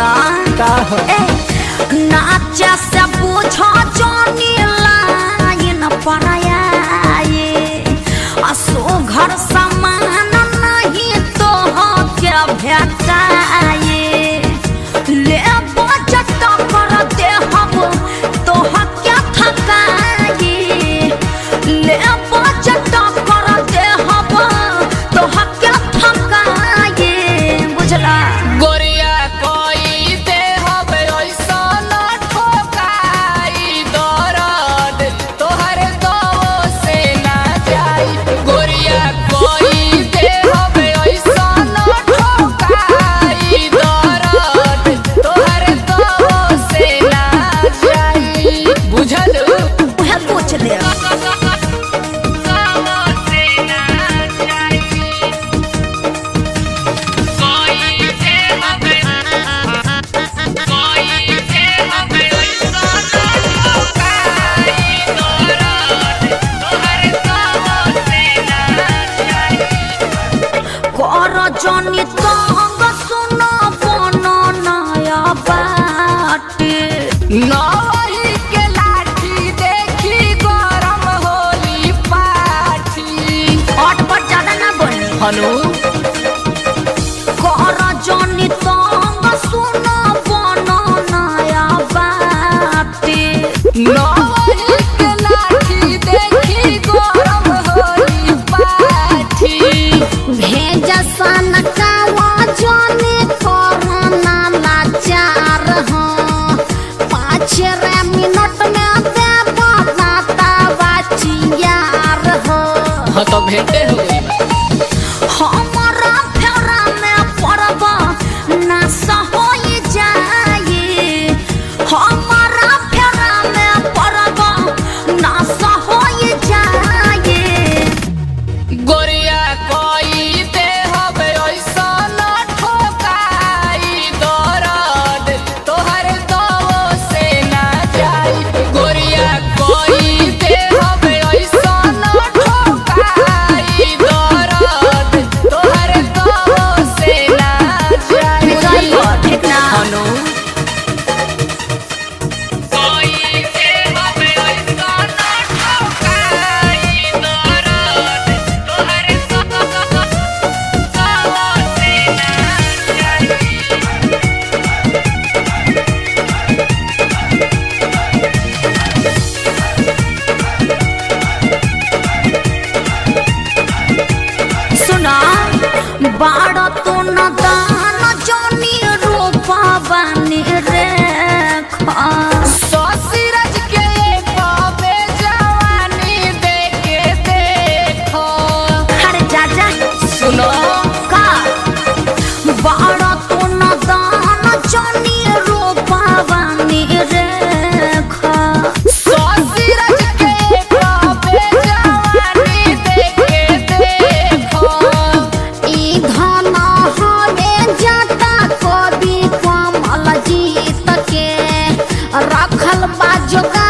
सुना नाचा से पूछो जोनी लाइन पराया असो घर समान नहीं तो हो क्या भेटाए ले बजट कर दे हम तो हो क्या थकाए ले बजट कर दे हम तो हो क्या थकाए बुझला गोरिया कोई दे हवे ऐसा ना ठोकाई दर्द तोहरे दो से ना जाई गोरिया कोई दे हवे ऐसा ना ठोकाई दर्द तोहरे दो से ना जाई बुझल उहे पूछ ले जनी तंग सुनो बनो नया बाटे नवही के लाठी देखी गरम होली पाठी हट पर ज्यादा ना बनी हनु कर जनी तंग सुनो बनो नया बाटे नवही के लाठी देखी गरम होली पाठी भेज सन कावा जनी कोरोना लाचार हो 5 मिनट में दे बताता बाचियार हो हाँ तो भेंटे हो गई हमारा फेरा में पड़ब ना सहोई जाए हमारा फेरा में पड़ब ना सहोई जाए गोरिया कोई दे हवे ऐसा ना ठोकाई दर्द तोहरे दो से ना जाई गोरिया कोई दे हवे ऐसा ना ठोकाई दर्द तोहरे दो से ना जाई ठीक ना हनु कोई दे हवे ऐसा ना ठोकाई दर्द तोहरे दो से ना जाई सुना बाड़ तो न दान जोनी रूपा बनी रेखा ससुरज के पावे जवानी देखे देखो अरे जा सुनो का बाड़ तो न दान जोनी रूपा बनी रेखा ससुरज के पावे जवानी देखे देखो ई धन हवे जाता कवि कमल जीत के रखल बा जोगा